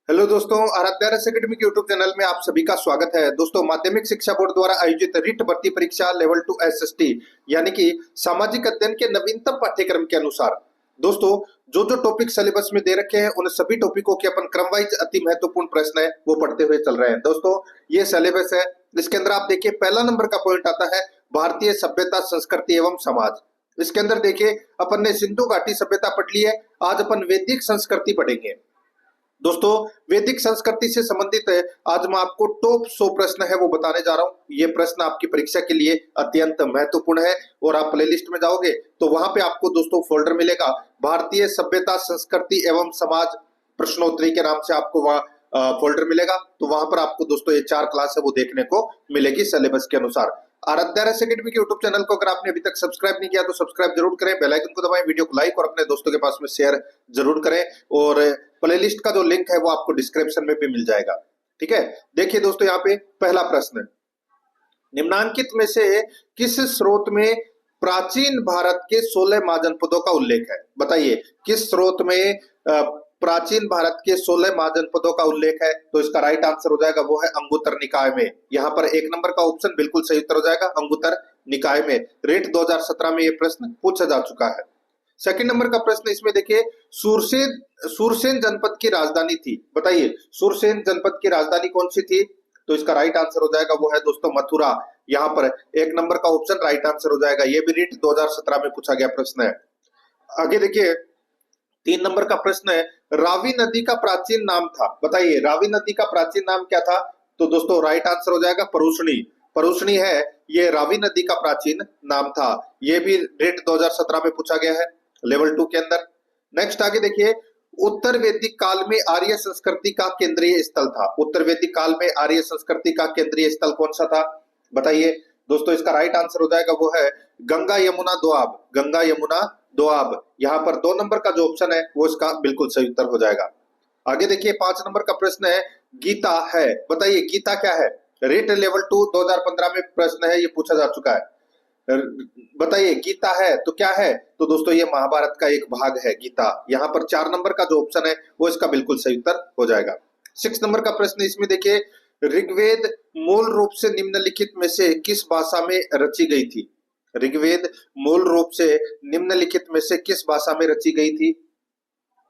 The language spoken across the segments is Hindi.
हेलो दोस्तों, आराध्या एकेडमी के यूट्यूब चैनल में आप सभी का स्वागत है। दोस्तों, माध्यमिक शिक्षा बोर्ड द्वारा आयोजित रिट भर्ती परीक्षा लेवल 2 एसएसटी यानी कि सामाजिक अध्ययन के नवीनतम पाठ्यक्रम के अनुसार दोस्तों जो जो टॉपिक सिलेबस में दे रखे हैं उन सभी टॉपिकों के अपन क्रम वाइज अति महत्वपूर्ण प्रश्न है वो पढ़ते हुए चल रहे हैं। दोस्तों, ये सिलेबस है, इसके अंदर आप देखिए पहला नंबर का पॉइंट आता है भारतीय सभ्यता, संस्कृति एवं समाज। इसके अंदर देखिए अपन ने सिंधु घाटी सभ्यता पढ़ ली है, आज अपन वैदिक संस्कृति पढ़ेंगे। दोस्तों, वैदिक संस्कृति से संबंधित आज मैं आपको टॉप 100 प्रश्न है वो बताने जा रहा हूं। ये प्रश्न आपकी परीक्षा के लिए अत्यंत महत्वपूर्ण है और आप प्लेलिस्ट में जाओगे तो वहां पे आपको दोस्तों फोल्डर मिलेगा भारतीय सभ्यता, संस्कृति एवं समाज प्रश्नोत्तरी के नाम से आपको वहां फोल्डर मिलेगा। तो वहां पर आपको दोस्तों ये 4 क्लास है वो देखने को मिलेगी सिलेबस के अनुसार। आराध्या एकेडमी के यूट्यूब चैनल को अगर आपने अभी तक सब्सक्राइब नहीं किया तो सब्सक्राइब जरूर करें, बेल आइकन को दबाएं, वीडियो को लाइक और अपने दोस्तों के पास में शेयर जरूर करें और प्लेलिस्ट का जो लिंक है वो आपको डिस्क्रिप्शन में भी मिल जाएगा। ठीक है, देखिए दोस्तों यहाँ पे पहला प्रश्न, निम्नांकित में से किस स्रोत में प्राचीन भारत के 16 महाजनपदों का उल्लेख है? बताइए किस स्रोत में प्राचीन भारत के 16 महाजनपदों का उल्लेख है? तो इसका राइट आंसर हो जाएगा वो है अंगुत्तर निकाय में। यहाँ पर 1 नंबर का ऑप्शन बिल्कुल सही उत्तर हो जाएगा, अंगुत्तर निकाय में। रेट 2017 में ये प्रश्न पूछा जा चुका है। सेकंड नंबर का प्रश्न इसमें देखिए, सूरसेन जनपद की राजधानी थी। बताइए सूरसेन जनपद की राजधानी कौन सी थी? तो इसका राइट आंसर हो जाएगा वो है दोस्तों मथुरा। यहाँ पर 1 नंबर का ऑप्शन राइट आंसर हो जाएगा। ये भी रेट 2017 में पूछा गया प्रश्न है। आगे देखिए 3 नंबर का प्रश्न है, रावी नदी का प्राचीन नाम था। बताइए रावी नदी का प्राचीन नाम क्या था? तो दोस्तों राइट आंसर हो जाएगा परुष्णी। परुष्णी है ये रावी नदी का प्राचीन नाम था। ये भी रेट 2017 में पूछा गया है लेवल 2 के अंदर। नेक्स्ट आगे देखिए, उत्तर वैदिक काल में आर्य संस्कृति का केंद्रीय स्थल था। उत्तर वैदिक काल में आर्य संस्कृति का केंद्रीय स्थल कौन सा था? बताइए दोस्तों, इसका राइट आंसर हो जाएगा वो है गंगा यमुना दोआब। गंगा यमुना दोआब। यहाँ पर 2 नंबर का जो ऑप्शन है वो इसका बिल्कुल सही उत्तर हो जाएगा। आगे देखिए 5 नंबर का प्रश्न है, गीता है। बताइए गीता क्या है? रेट लेवल 2 2015 में प्रश्न है, ये पूछा जा चुका है। बताइए गीता है तो क्या है? तो दोस्तों ये महाभारत का एक भाग है गीता। यहाँ पर 4 नंबर का जो ऑप्शन है वो इसका बिल्कुल सही उत्तर हो जाएगा। 6 नंबर का प्रश्न इसमें देखिए, ऋग्वेद मूल रूप से निम्नलिखित में से किस भाषा में रची गई थी? ऋग्वेद मूल रूप से निम्नलिखित में से किस भाषा में रची गई थी?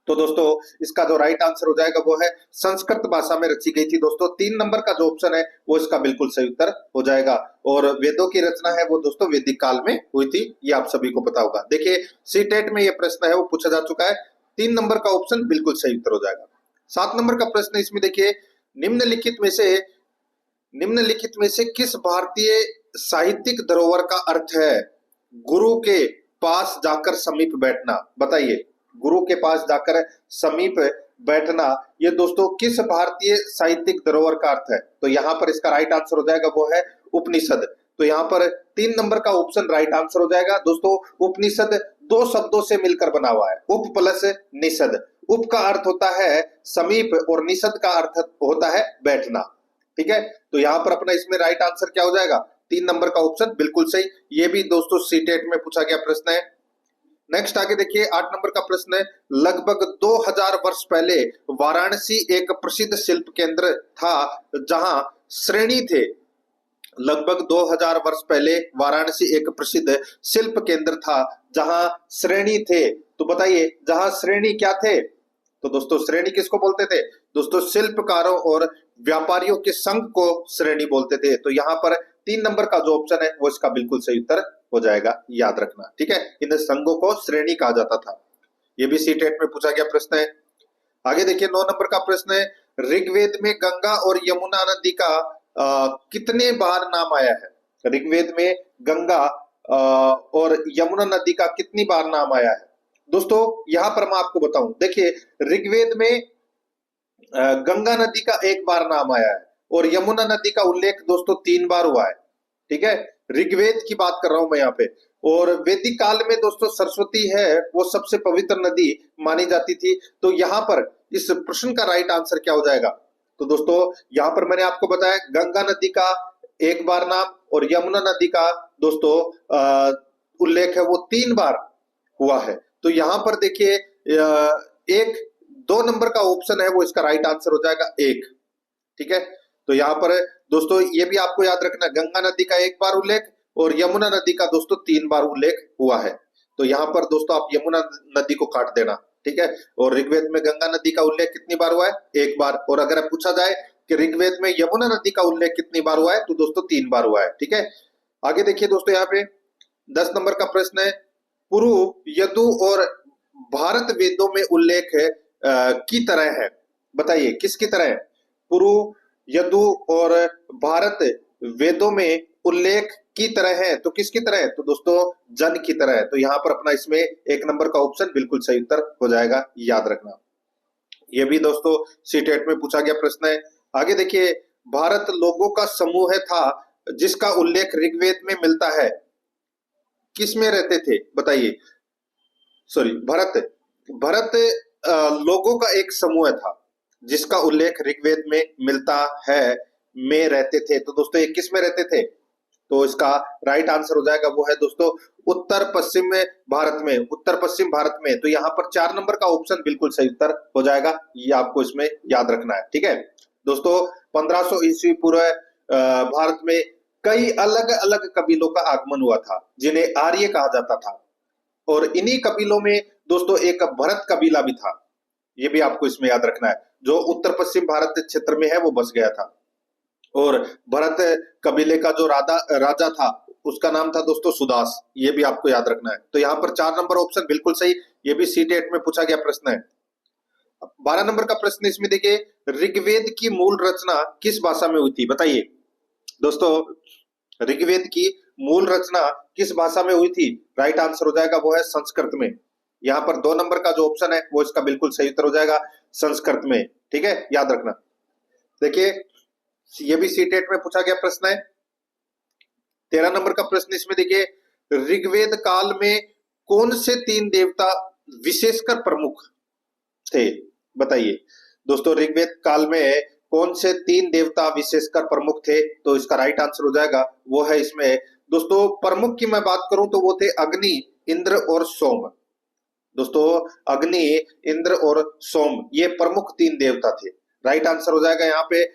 तो दोस्तों इसका जो राइट आंसर हो जाएगा वो है संस्कृत भाषा में रची गई थी। दोस्तों 3 नंबर का जो ऑप्शन है वो इसका बिल्कुल सही उत्तर हो जाएगा। और वेदों की रचना है वो दोस्तों वैदिक काल में हुई थी, ये आप सभी को पता होगा। देखिए सीटेट में ये प्रश्न है वो पूछा जा चुका है। 3 नंबर का ऑप्शन बिल्कुल सही उत्तर हो जाएगा। 7 नंबर का प्रश्न इसमें देखिए, निम्नलिखित में से किस भारतीय साहित्यिक धरोहर का अर्थ है गुरु के पास जाकर समीप बैठना? बताइए गुरु के पास जाकर समीप बैठना ये दोस्तों किस भारतीय साहित्यिक धरोहर का अर्थ है? तो यहाँ पर इसका राइट आंसर हो जाएगा वो है उपनिषद। तो यहाँ पर 3 नंबर का ऑप्शन राइट आंसर हो जाएगा। दोस्तों उपनिषद 2 शब्दों से मिलकर बना हुआ है, उप प्लस निषद। उप का अर्थ होता है समीप और निषद का अर्थ होता है बैठना। ठीक है, तो यहाँ पर अपना इसमें राइट आंसर क्या हो जाएगा? 3 नंबर का ऑप्शन बिल्कुल सही। ये भी दोस्तों सीटेट में पूछा गया प्रश्न है। नेक्स्ट आगे देखिए 8 नंबर का प्रश्न है, लगभग 2000 वर्ष पहले वाराणसी एक प्रसिद्ध शिल्प केंद्र था जहां श्रेणी थे। लगभग 2000 वर्ष पहले वाराणसी एक प्रसिद्ध शिल्प केंद्र था जहां श्रेणी थे। तो बताइए जहां श्रेणी क्या थे? तो दोस्तों श्रेणी किसको बोलते थे? दोस्तों शिल्पकारों और व्यापारियों के संघ को श्रेणी बोलते थे। तो यहाँ पर 3 नंबर का जो ऑप्शन है वो इसका बिल्कुल सही उत्तर हो जाएगा, याद रखना। ठीक है, इन संघों को श्रेणी कहा जाता था। ये भी सीटेट में पूछा गया प्रश्न है। आगे देखिए 9 नंबर का प्रश्न है, ऋग्वेद में गंगा और यमुना नदी का कितने बार नाम आया है? ऋग्वेद में गंगा और यमुना नदी का कितनी बार नाम आया है? दोस्तों यहां पर मैं आपको बताऊं, देखिए ऋग्वेद में गंगा नदी का 1 बार नाम आया है और यमुना नदी का उल्लेख दोस्तों 3 बार हुआ है। ठीक है, ऋग्वेद की बात कर रहा हूं मैं यहाँ पे। और वैदिक काल में दोस्तों सरस्वती है वो सबसे पवित्र नदी मानी जाती थी। तो यहाँ पर इस प्रश्न का राइट आंसर क्या हो जाएगा? तो दोस्तों यहाँ पर मैंने आपको बताया गंगा नदी का 1 बार नाम और यमुना नदी का दोस्तों उल्लेख है वो 3 बार हुआ है। तो यहाँ पर देखिए 1, 2 नंबर का ऑप्शन है वो इसका राइट आंसर हो जाएगा 1। ठीक है, तो यहाँ पर दोस्तों ये भी आपको याद रखना, गंगा नदी का 1 बार उल्लेख और यमुना नदी का दोस्तों 3 बार उल्लेख हुआ है। तो यहाँ पर दोस्तों आप यमुना नदी को काट देना। ठीक है, और ऋग्वेद में गंगा नदी का उल्लेख कितनी बार हुआ है? 1 बार। और अगर पूछा जाए कि ऋग्वेद में यमुना नदी का उल्लेख कितनी बार हुआ है, तो दोस्तों 3 बार हुआ है। ठीक है, आगे देखिए दोस्तों, यहाँ पे 10 नंबर का प्रश्न है, पुरु, यदु और भारत वेदों में उल्लेख की तरह है। बताइए किसकी तरह है? पुरु, यदु और भारत वेदों में उल्लेख की तरह है, तो किसकी तरह है? तो दोस्तों जन की तरह है। तो यहाँ पर अपना इसमें 1 नंबर का ऑप्शन बिल्कुल सही उत्तर हो जाएगा, याद रखना। ये भी दोस्तों सीटेट में पूछा गया प्रश्न है। आगे देखिए, भारत लोगों का समूह था जिसका उल्लेख ऋग्वेद में मिलता है, किस में रहते थे? बताइए, सॉरी, भरत लोगों का एक समूह था जिसका उल्लेख ऋग्वेद में मिलता है, में रहते थे। तो दोस्तों ये किस में रहते थे? तो इसका राइट आंसर हो जाएगा वो है दोस्तों उत्तर पश्चिम भारत में, उत्तर पश्चिम भारत में। तो यहाँ पर 4 नंबर का ऑप्शन बिल्कुल सही उत्तर हो जाएगा, ये आपको इसमें याद रखना है। ठीक है दोस्तों, 1500 ईस्वी पूर्व भारत में कई अलग अलग कबीलों का आगमन हुआ था जिन्हें आर्य कहा जाता था, और इन्हीं कबीलों में दोस्तों एक भरत कबीला भी था। ये भी आपको इसमें याद रखना है, जो उत्तर पश्चिम भारत क्षेत्र में है वो बस गया था। और भरत कबीले का जो राजा था उसका नाम था दोस्तों सुदास। ये भी आपको याद रखना है। तो यहाँ पर 4 नंबर ऑप्शन बिल्कुल सही, ये भी सीटेट में पूछा गया प्रश्न है। 12 नंबर का प्रश्न इसमें देखिए, ऋग्वेद की मूल रचना किस भाषा में हुई थी? बताइए दोस्तों, ऋग्वेद की मूल रचना किस भाषा में हुई थी? राइट आंसर हो जाएगा वो है संस्कृत में। यहाँ पर 2 नंबर का जो ऑप्शन है वो इसका बिल्कुल सही उत्तर हो जाएगा, संस्कृत में। ठीक है, याद रखना। देखिए ये भी सीटेट में पूछा गया प्रश्न है। 13 नंबर का प्रश्न इसमें देखिए, ऋग्वेद काल में कौन से 3 देवता विशेषकर प्रमुख थे? बताइए दोस्तों, ऋग्वेद काल में कौन से 3 देवता विशेषकर प्रमुख थे? तो इसका राइट आंसर हो जाएगा वो है इसमें दोस्तों, प्रमुख की मैं बात करूं तो वो थे अग्नि, इंद्र और सोम। दोस्तों अग्नि, इंद्र और सोम ये प्रमुख 3 देवता थे। राइट आंसर हो जाएगा यहाँ पे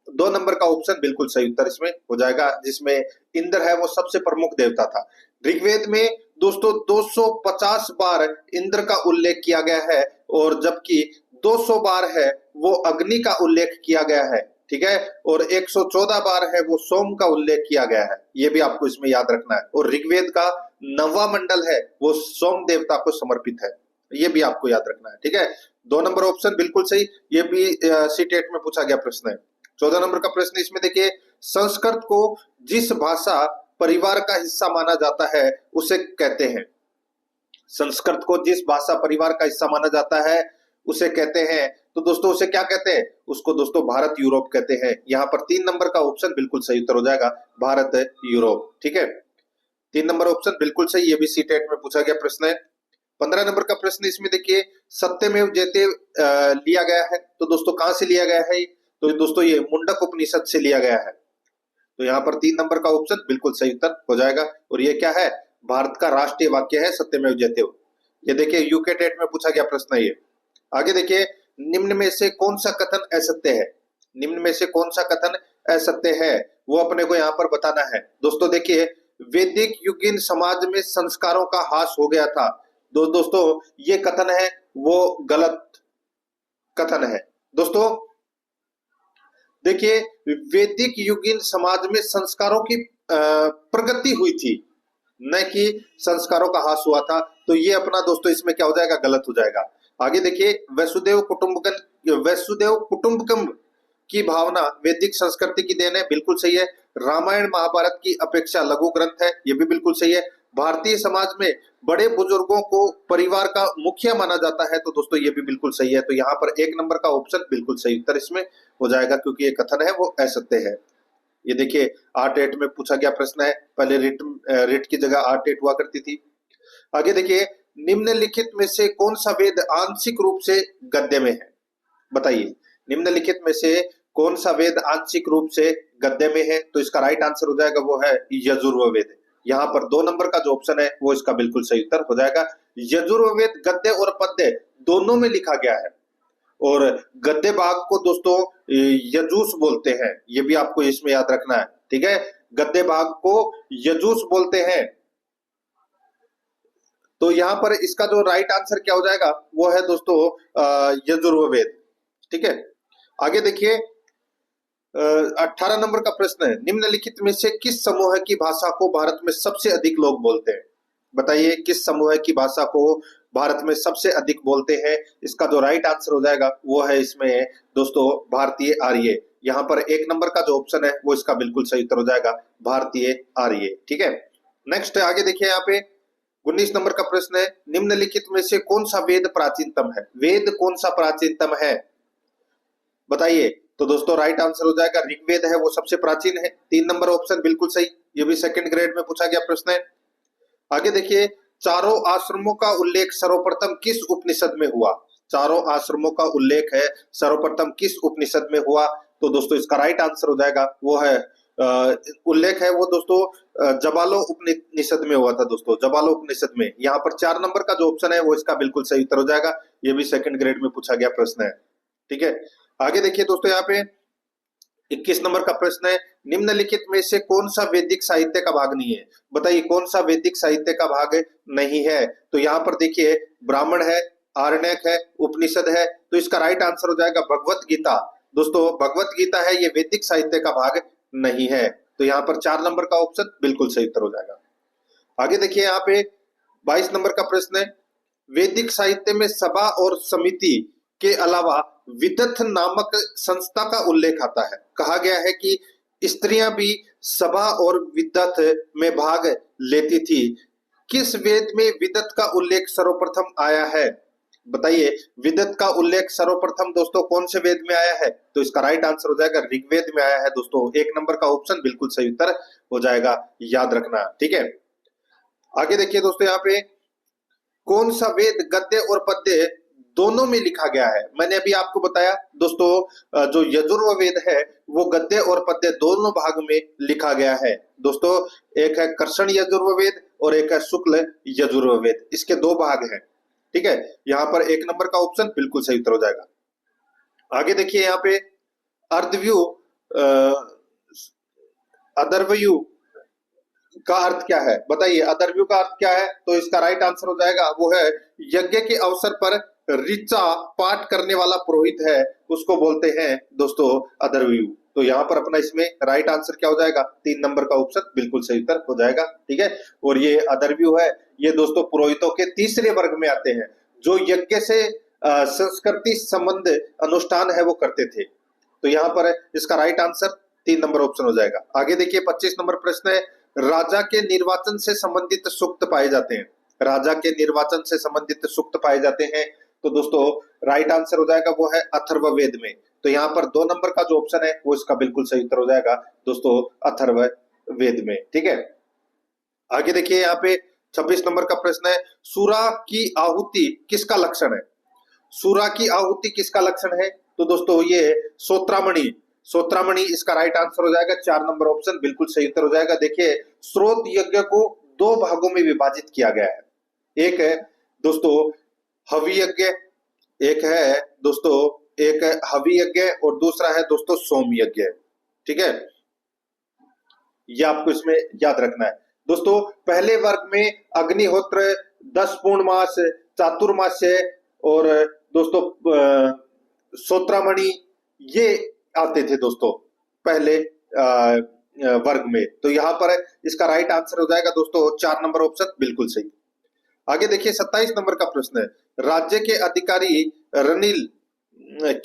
2 नंबर का ऑप्शन बिल्कुल सही उत्तर इसमें हो जाएगा, जिसमें इंद्र है वो सबसे प्रमुख देवता था। ऋग्वेद में दोस्तों 250 बार इंद्र का उल्लेख किया गया है, और जबकि 200 बार है वो अग्नि का उल्लेख किया गया है। ठीक है, और 114 बार है वो सोम का उल्लेख किया गया है। ये भी आपको इसमें याद रखना है। और ऋग्वेद का 9वां मंडल है वो सोम देवता को समर्पित है, ये भी आपको याद रखना है। ठीक है, 2 नंबर ऑप्शन बिल्कुल सही, ये भी सीटेट में पूछा गया प्रश्न है। 14 नंबर का प्रश्न इसमें देखिए, संस्कृत को जिस भाषा परिवार का हिस्सा माना जाता है उसे कहते हैं। संस्कृत को जिस भाषा परिवार का हिस्सा माना जाता है उसे कहते हैं, तो दोस्तों उसे क्या कहते हैं? उसको दोस्तों भारत यूरोप कहते हैं। यहाँ पर 3 नंबर का ऑप्शन बिल्कुल सही उत्तर हो जाएगा, भारत यूरोप। ठीक है, 3 नंबर ऑप्शन बिल्कुल सही, ये भी सीटेट में पूछा गया प्रश्न है। 15 नंबर का प्रश्न इसमें देखिए, सत्यमेव जयते लिया गया है, तो दोस्तों कहां से लिया गया है? तो दोस्तों ये मुंडक उपनिषद से लिया गया है। तो यहाँ पर 3 नंबर का ऑप्शन बिल्कुल सही उत्तर हो जाएगा। और ये क्या है? भारत का राष्ट्रीय वाक्य है सत्यमेव जयते। ये देखिए यूके टेट में पूछा गया प्रश्न है ये। आगे देखिए, निम्न में से कौन सा कथन असत्य है? निम्न में से कौन सा कथन असत्य है वो अपने को यहाँ पर बताना है। दोस्तों देखिए, वैदिक युगीन समाज में संस्कारों का ह्रास हो गया था। दोस्तों ये कथन है वो गलत कथन है। दोस्तों देखिए, वैदिक युगीन समाज में संस्कारों की प्रगति हुई थी, न कि संस्कारों का ह्रास हुआ था। तो ये अपना दोस्तों इसमें क्या हो जाएगा? गलत हो जाएगा। आगे देखिए, वसुदेव कुटुंबकम की भावना वैदिक संस्कृति की देन है, बिल्कुल सही है। रामायण महाभारत की अपेक्षा लघु ग्रंथ है, ये भी बिल्कुल सही है। भारतीय समाज में बड़े बुजुर्गों को परिवार का मुखिया माना जाता है, तो दोस्तों ये भी बिल्कुल सही है। तो यहाँ पर 1 नंबर का ऑप्शन बिल्कुल सही उत्तर इसमें हो जाएगा, क्योंकि ये कथन है वो असत्य है। ये देखिए 8 में पूछा गया प्रश्न है, पहले रिट की जगह 8 हुआ करती थी। आगे देखिए, निम्नलिखित में से कौन सा वेद आंशिक रूप से गद्य में है? बताइए, निम्नलिखित में से कौन सा वेद आंशिक रूप से गद्य में है? तो इसका राइट आंसर हो जाएगा वो है यजुर्वेद। यहाँ पर 2 नंबर का जो ऑप्शन है वो इसका बिल्कुल सही उत्तर हो जाएगा। यजुर्वेद गद्य और पद्य दोनों में लिखा गया है। और गद्य भाग को दोस्तों यजुस बोलते हैं, ये भी आपको इसमें याद रखना है, ठीक है। गद्य भाग को यजुस बोलते हैं। तो यहां पर इसका जो राइट आंसर क्या हो जाएगा वो है दोस्तों यजुर्वेद, ठीक है। आगे देखिए 18 नंबर का प्रश्न है, निम्नलिखित में से किस समूह की भाषा को भारत में सबसे अधिक लोग बोलते हैं? बताइए किस समूह की भाषा को भारत में सबसे अधिक बोलते हैं? इसका जो राइट आंसर हो जाएगा वो है इसमें दोस्तों भारतीय आर्य। यहाँ पर 1 नंबर का जो ऑप्शन है वो इसका बिल्कुल सही उत्तर हो जाएगा, भारतीय आर्य, ठीक है। नेक्स्ट आगे देखिए यहाँ पे 19 नंबर का प्रश्न है, निम्नलिखित में से कौन सा वेद प्राचीनतम है? वेद कौन सा प्राचीनतम है बताइए। तो दोस्तों राइट आंसर हो जाएगा ऋग्वेद है वो सबसे प्राचीन है। 3 नंबर ऑप्शन बिल्कुल सही, ये भी सेकंड ग्रेड में पूछा गया प्रश्न है। आगे देखिए चारों आश्रमों का उल्लेख सर्वप्रथम किस उपनिषद में हुआ? चारों आश्रमों का उल्लेख है सर्वप्रथम किस उपनिषद में हुआ? तो दोस्तों इसका राइट आंसर हो जाएगा वो है उल्लेख है वो दोस्तों जबालो उपनिषद में हुआ था दोस्तों, जबालो उपनिषद में। यहाँ पर 4 नंबर का जो ऑप्शन है वो इसका बिल्कुल सही उत्तर हो जाएगा, ये भी सेकंड ग्रेड में पूछा गया प्रश्न है, ठीक है। आगे देखिए दोस्तों यहाँ पे 21 नंबर का प्रश्न है, निम्नलिखित में से कौन सा वैदिक साहित्य का भाग नहीं है? बताइए कौन सा वैदिक साहित्य का भाग नहीं है? तो यहाँ पर देखिए ब्राह्मण है, आरण्यक है, उपनिषद है, तो इसका राइट आंसर हो जाएगा भगवत गीता। दोस्तों भगवत गीता है ये वैदिक साहित्य का भाग नहीं है, तो यहाँ पर 4 नंबर का ऑप्शन बिल्कुल सही उत्तर हो जाएगा। आगे देखिए यहाँ पे 22 नंबर का प्रश्न है, वैदिक साहित्य में सभा और समिति के अलावा विदथ नामक संस्था का उल्लेख आता है। कहा गया है कि स्त्रियां भी सभा और विदथ में भाग लेती थी। किस वेद में विदथ का उल्लेख सर्वप्रथम आया है? बताइए विदथ का उल्लेख सर्वप्रथम दोस्तों कौन से वेद में आया है? तो इसका राइट आंसर हो जाएगा ऋग्वेद में आया है दोस्तों। 1 नंबर का ऑप्शन बिल्कुल सही उत्तर हो जाएगा, याद रखना, ठीक है। आगे देखिए दोस्तों यहाँ पे कौन सा वेद गद्य और पद्य दोनों में लिखा गया है? मैंने अभी आपको बताया दोस्तों जो यजुर्वेद है वो गद्य और पद्य दोनों भाग में लिखा गया है दोस्तों। एक है कृष्ण यजुर्वेद और एक है शुक्ल यजुर्वेद, इसके 2 भाग हैं, ठीक है। यहाँ पर 1 नंबर का ऑप्शन बिल्कुल सही उत्तर हो जाएगा। आगे देखिए यहाँ पे अर्धव्यू अदर्वयु का अर्थ क्या है? बताइए अदर्व्यू का अर्थ क्या है? तो इसका राइट आंसर हो जाएगा वो है यज्ञ के अवसर पर ऋचा पाठ करने वाला पुरोहित है उसको बोलते हैं दोस्तों अदर्व्यू। तो यहाँ पर अपना इसमें राइट आंसर क्या हो जाएगा? 3 नंबर का ऑप्शन बिल्कुल सही उत्तर हो जाएगा, ठीक है। और ये अदर्व्यू है ये दोस्तों पुरोहितों के तीसरे वर्ग में आते हैं जो यज्ञ से संस्कृति संबंध अनुष्ठान है वो करते थे। तो यहाँ पर इसका राइट आंसर 3 नंबर ऑप्शन हो जाएगा। आगे देखिए 25 नंबर प्रश्न है, राजा के निर्वाचन से संबंधित सूक्त पाए जाते हैं। राजा के निर्वाचन से संबंधित सूक्त पाए जाते हैं, तो दोस्तों राइट आंसर हो जाएगा वो है अथर्ववेद में। तो यहाँ पर 2 नंबर का जो ऑप्शन है वो इसका बिल्कुल सही उत्तर हो जाएगा दोस्तों अथर्ववेद में, ठीक है। आगे देखिए यहाँ पे 26 नंबर का प्रश्न है, सूरा की आहुति किसका लक्षण है? सूरा की आहुति किसका लक्षण है? तो दोस्तों ये सोत्रामणि, सोत्रामणि इसका राइट आंसर हो जाएगा। 4 नंबर ऑप्शन बिल्कुल सही उत्तर हो जाएगा। देखिए स्रोत यज्ञ को 2 भागों में विभाजित किया गया है, एक है दोस्तों हवि यज्ञ, एक है दोस्तों एक है हवि यज्ञ और दूसरा है दोस्तों सोम यज्ञ, ठीक है। ये आपको इसमें याद रखना है दोस्तों। पहले वर्ग में अग्निहोत्र, 10 पूर्णमास, चातुर्मास्य और दोस्तों सोत्रामणि ये आते थे दोस्तों पहले वर्ग में। तो यहाँ पर इसका राइट आंसर हो जाएगा दोस्तों 4 नंबर ऑप्शन बिल्कुल सही। आगे देखिए 27 नंबर का प्रश्न है, राज्य के अधिकारी रनिल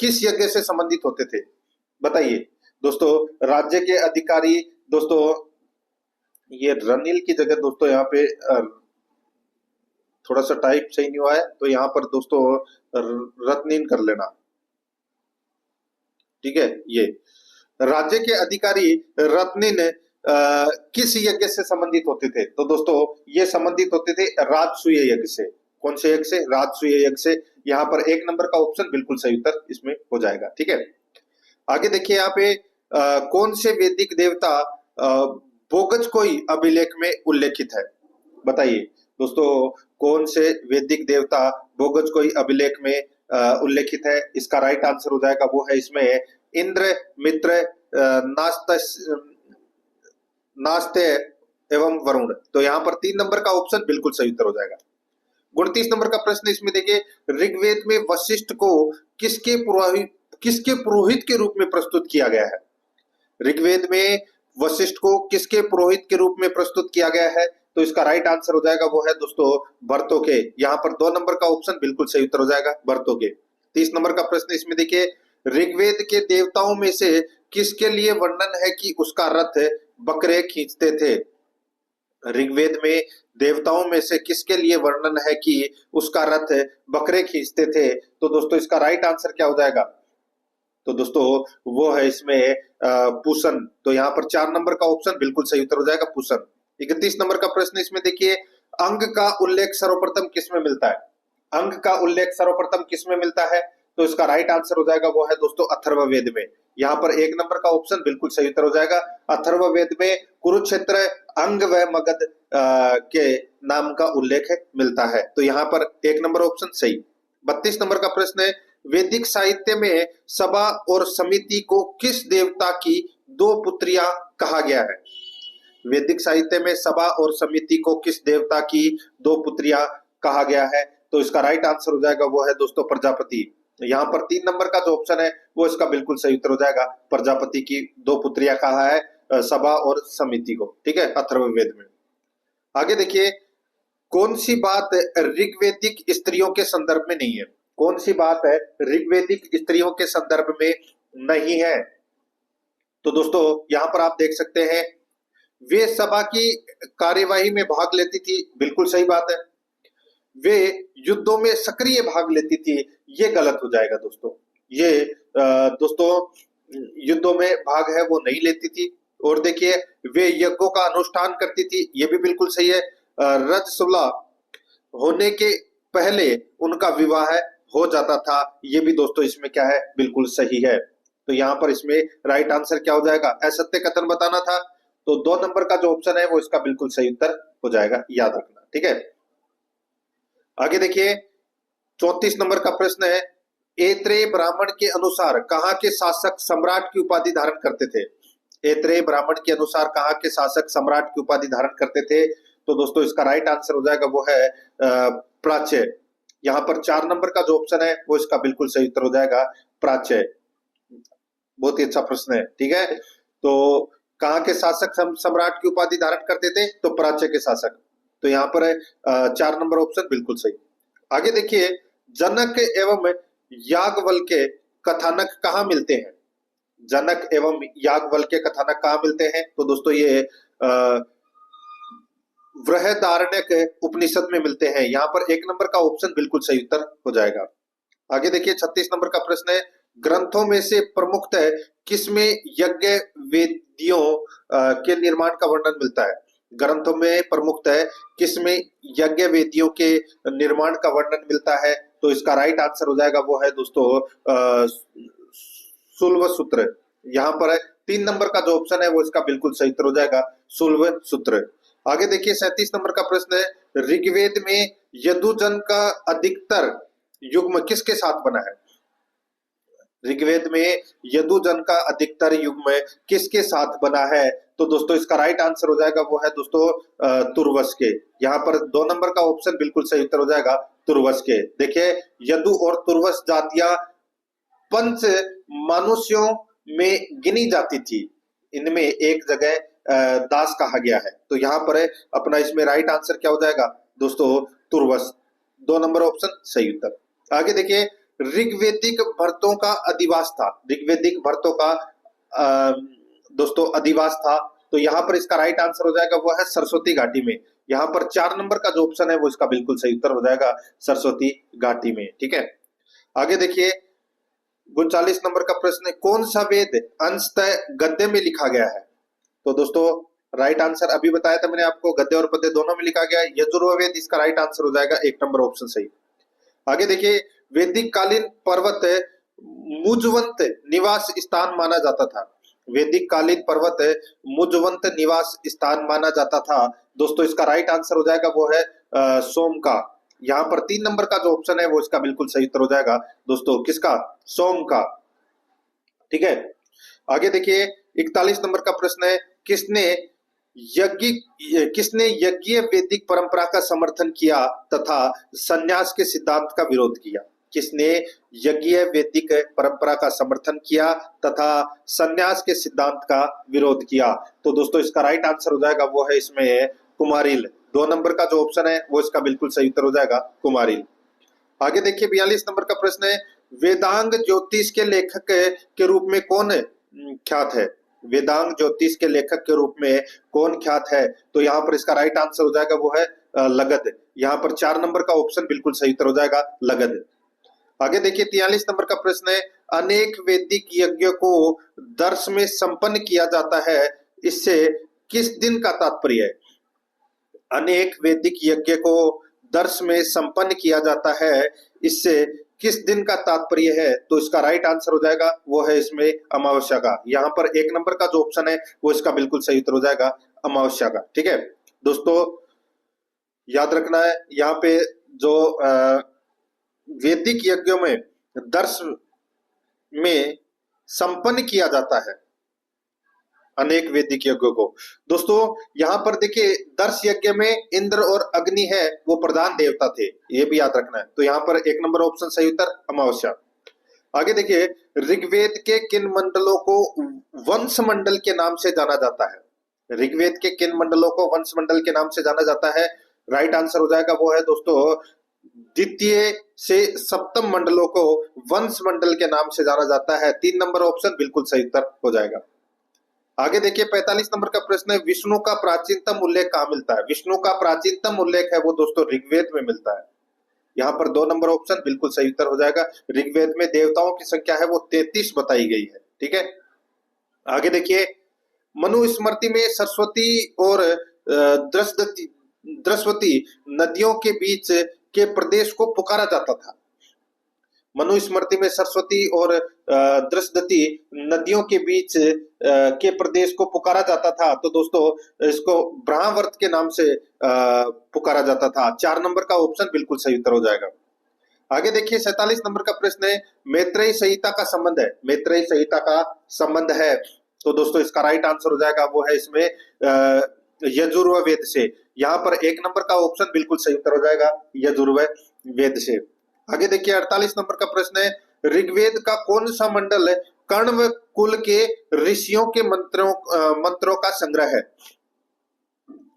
किस यज्ञ से संबंधित होते थे? बताइए दोस्तों राज्य के अधिकारी दोस्तों, ये रनिल की जगह दोस्तों यहाँ पे थोड़ा सा टाइप सही नहीं हुआ है, तो यहाँ पर दोस्तों रत्नीन कर लेना, ठीक है। ये राज्य के अधिकारी रत्नीन किस यज्ञ से संबंधित होते थे? तो दोस्तों ये संबंधित होते थे राजसूय यज्ञ से। कौन से यज्ञ से? राजसूय यज्ञ से। यहाँ पर 1 नंबर का ऑप्शन बिल्कुल सही उत्तर इसमें हो जाएगा, ठीक है। आगे देखिए यहाँ पे कौन से वैदिक देवता बोगज कोई अभिलेख में उल्लेखित है? बताइए दोस्तों कौन से वैदिक देवता बोगज कोई अभिलेख में उल्लेखित है। इसका राइट आंसर हो जाएगा वो है इसमें इंद्र, मित्र, नास्ते एवं वरुण। तो यहाँ पर 3 नंबर का ऑप्शन बिल्कुल सही उत्तर हो जाएगा। 29 नंबर का प्रश्न इसमें देखिए, ऋग्वेद में वशिष्ठ को किसके पुरोहित के रूप में प्रस्तुत किया गया है? ऋग्वेद में वशिष्ठ को किसके पुरोहित के रूप में प्रस्तुत किया गया है? तो इसका राइट आंसर हो जाएगा वो है दोस्तों भर्तों के। यहाँ पर 2 नंबर का ऑप्शन बिल्कुल सही उत्तर हो जाएगा, भर्तों के। 30 नंबर का प्रश्न इसमें देखिए, ऋग्वेद के देवताओं में से किसके लिए वर्णन है कि उसका रथ बकरे खींचते थे? ऋग्वेद में देवताओं में से किसके लिए वर्णन है कि उसका रथ बकरे खींचते थे? तो दोस्तों इसका राइट आंसर क्या हो जाएगा? तो दोस्तों वो है इसमें पूसन। तो यहाँ पर 4 नंबर का ऑप्शन बिल्कुल सही उत्तर हो जाएगा, पूसन। 31 नंबर का प्रश्न इसमें देखिए, अंग का उल्लेख सर्वप्रथम किसमें मिलता है? अंग का उल्लेख सर्वप्रथम किसमें मिलता है? तो इसका राइट आंसर हो जाएगा वो है दोस्तों अथर्ववेद में। यहाँ पर 1 नंबर का ऑप्शन बिल्कुल सही उत्तर हो जाएगा। अथर्ववेद में कुरुक्षेत्र, अंग व मगध के नाम का उल्लेख मिलता है। तो यहाँ पर 1 नंबर ऑप्शन सही। 32 नंबर का प्रश्न है, वैदिक साहित्य में सभा और समिति को किस देवता की 2 पुत्रियां कहा गया है? वैदिक साहित्य में सभा और समिति को किस देवता की 2 पुत्रियां कहा गया है? तो इसका राइट आंसर हो जाएगा वो है दोस्तों प्रजापति। यहाँ पर 3 नंबर का जो ऑप्शन है वो इसका बिल्कुल सही उत्तर हो जाएगा, प्रजापति की 2 पुत्रियां कहा है सभा और समिति को, ठीक है, अथर्ववेद में। आगे देखिए, कौन सी बात ऋग्वेदिक स्त्रियों के संदर्भ में नहीं है? कौन सी बात है ऋग्वेदिक स्त्रियों के संदर्भ में नहीं है? तो दोस्तों यहाँ पर आप देख सकते हैं, वे सभा की कार्यवाही में भाग लेती थी, बिल्कुल सही बात है। वे युद्धों में सक्रिय भाग लेती थी, ये गलत हो जाएगा दोस्तों। ये दोस्तों युद्धों में भाग है वो नहीं लेती थी। और देखिए, वे यज्ञों का अनुष्ठान करती थी, ये भी बिल्कुल सही है। रजस्वला होने के पहले उनका विवाह हो जाता था, ये भी दोस्तों इसमें क्या है, बिल्कुल सही है। तो यहाँ पर इसमें राइट आंसर क्या हो जाएगा? असत्य कथन बताना था। तो 2 नंबर का जो ऑप्शन है वो इसका बिल्कुल सही उत्तर हो जाएगा, याद रखना, ठीक है। आगे देखिए, 34 नंबर का प्रश्न है, ऐत्रेय ब्राह्मण के अनुसार कहाँ के शासक सम्राट की उपाधि धारण करते थे? ऐत्रेय ब्राह्मण के अनुसार कहाँ के शासक सम्राट की उपाधि धारण करते थे? तो दोस्तों इसका राइट आंसर हो जाएगा वो है प्राच्य। यहाँ पर 4 नंबर का जो ऑप्शन है वो इसका बिल्कुल सही उत्तर हो जाएगा, प्राच्य। बहुत ही अच्छा प्रश्न है, ठीक है। तो कहाँ के शासक सम्राट की उपाधि धारण करते थे? तो प्राच्य के शासक। तो यहाँ पर 4 नंबर ऑप्शन बिल्कुल सही। आगे देखिए, जनक एवं याज्ञवल्क्य के कथानक कहाँ मिलते हैं? जनक एवं याज्ञवल्क्य के कथानक कहाँ मिलते हैं? तो दोस्तों ये बृहदारण्यक उपनिषद में मिलते हैं। यहाँ पर 1 नंबर का ऑप्शन बिल्कुल सही उत्तर हो जाएगा। आगे देखिए, 36 नंबर का प्रश्न है, ग्रंथों में से प्रमुखतः किसमें यज्ञ वेदियों के निर्माण का वर्णन मिलता है? ग्रंथों में प्रमुखतः किसमें यज्ञ वेदियों के निर्माण का वर्णन मिलता है? तो इसका राइट आंसर हो जाएगा वो है दोस्तों सुल्व सूत्र। यहाँ पर 3 नंबर का जो ऑप्शन है वो इसका बिल्कुल सही उत्तर हो जाएगा, सुल्व सूत्र। आगे देखिए, 37 नंबर का प्रश्न है, ऋग्वेद में यदुजन का अधिकतर युग्म किसके साथ बना है? ऋग्वेद में यदुजन का अधिकतर युग्म किसके साथ बना है? तो दोस्तों इसका राइट आंसर हो जाएगा वो है दोस्तों तुर्वस के। यहाँ पर 2 नंबर का ऑप्शन बिल्कुल सही उत्तर हो जाएगा, तुर्वस के। देखिए, यदु और तुर्वस जातियां पंच मनुष्यों में गिनी जाती थी, इनमें एक जगह दास कहा गया है। तो यहाँ पर अपना इसमें राइट आंसर क्या हो जाएगा दोस्तों? तुर्वस। 2 नंबर ऑप्शन सही उत्तर। आगे देखिए, ऋग्वेदिक भर्तों का अधिवास था, ऋग्वेदिक भर्तों का दोस्तों अधिवास था। तो यहाँ पर इसका राइट आंसर हो जाएगा वो है सरस्वती घाटी में। यहाँ पर 4 नंबर का जो ऑप्शन है वो इसका बिल्कुल सही उत्तर हो जाएगा, सरस्वती घाटी में, ठीक है। आगे देखिए, 39 नंबर का प्रश्न है, कौन सा वेद अंशतः गद्य में लिखा गया है? तो दोस्तों राइट आंसर अभी बताया था मैंने आपको, गद्य और पद्य दोनों में लिखा गया है, यजुर्वेद। इसका राइट आंसर हो जाएगा 1 नंबर ऑप्शन सही। आगे देखिए, वैदिक कालीन पर्वत मुजवंत निवास स्थान माना जाता था। वैदिक कालीन पर्वत मुजवंत निवास स्थान माना जाता था। दोस्तों इसका राइट आंसर हो जाएगा वो है सोम का। यहाँ पर 3 नंबर का जो ऑप्शन है वो इसका बिल्कुल सही उत्तर हो जाएगा दोस्तों, किसका? सोम का। ठीक है, आगे देखिए 41 नंबर का प्रश्न है, किसने यज्ञ किसने यज्ञीय वैदिक परंपरा का समर्थन किया तथा संन्यास के सिद्धांत का विरोध किया? किसने यज्ञीय वैदिक परंपरा का समर्थन किया तथा संन्यास के सिद्धांत का विरोध किया? तो दोस्तों इसका राइट आंसर हो जाएगा वो है इसमें कुमारिल। 2 नंबर का जो ऑप्शन है वो इसका बिल्कुल सही उत्तर हो जाएगा कुमारिल। आगे देखिए 42 नंबर का प्रश्न है, वेदांग ज्योतिष के लेखक के रूप में कौन ख्यात है? वेदांग ज्योतिष के लेखक के रूप में कौन ख्यात है? तो यहाँ पर इसका राइट आंसर हो जाएगा वो है लगद। यहाँ पर 4 नंबर का ऑप्शन बिल्कुल सही उत्तर हो जाएगा लगद। आगे देखिए 43 नंबर का प्रश्न है, अनेक वैदिक यज्ञ को दर्श में संपन्न किया जाता है, इससे किस दिन का तात्पर्य है? अनेक वैदिक यज्ञ को दर्श में संपन्न किया जाता है, इससे किस दिन का तात्पर्य है? तो इसका राइट आंसर हो जाएगा वो है इसमें अमावस्या का। यहाँ पर 1 नंबर का जो ऑप्शन है वो इसका बिल्कुल सही उत्तर हो जाएगा अमावस्या का। ठीक है दोस्तों, याद रखना है यहाँ पे जो वैदिक यज्ञों में दर्श में संपन्न किया जाता है अनेक वैदिक यज्ञों को। दोस्तों यहाँ पर देखिए दर्श यज्ञ में इंद्र और अग्नि है वो प्रधान देवता थे, ये भी याद रखना है। तो यहाँ पर 1 नंबर ऑप्शन सही उत्तर अमावस्या। आगे देखिए ऋग्वेद के किन मंडलों को वंश मंडल के नाम से जाना जाता है? ऋग्वेद के किन मंडलों को वंश मंडल के नाम से जाना जाता है? राइट आंसर हो जाएगा वो है दोस्तों द्वितीय से सप्तम मंडलों को वंश मंडल के नाम से जाना जाता है। 3 नंबर ऑप्शन बिल्कुल सही उत्तर हो जाएगा। आगे देखिए 45 नंबर का प्रश्न है, विष्णु का प्राचीनतम उल्लेख कहाँ मिलता है? विष्णु का प्राचीनतम उल्लेख है वो दोस्तों ऋग्वेद में मिलता है। यहाँ पर 2 नंबर ऑप्शन बिल्कुल सही उत्तर हो जाएगा। ऋग्वेद में देवताओं की संख्या है वो 33 बताई गई है। ठीक है, आगे देखिए मनुस्मृति में सरस्वती और द्रस्वती नदियों के बीच के प्रदेश को पुकारा जाता था। मनुस्मृति में सरस्वती और द्रस्वती नदियों के बीच के प्रदेश को पुकारा जाता था। तो दोस्तों इसको ब्रह्मावर्त के नाम से पुकारा जाता था। 4 नंबर का ऑप्शन बिल्कुल सही उत्तर हो जाएगा। आगे देखिए 47 नंबर का प्रश्न है, मैत्रेयी संहिता का संबंध है। मैत्रेयी संहिता का संबंध है तो दोस्तों इसका राइट आंसर हो जाएगा वो है इसमें यजुर्वेद से। यहाँ पर 1 नंबर का ऑप्शन बिल्कुल सही उत्तर हो जाएगा यजुर्वेद से। आगे देखिए 48 नंबर का प्रश्न है, ऋग्वेद का कौन सा मंडल कण्व कुल के ऋषियों के मंत्रों का संग्रह है?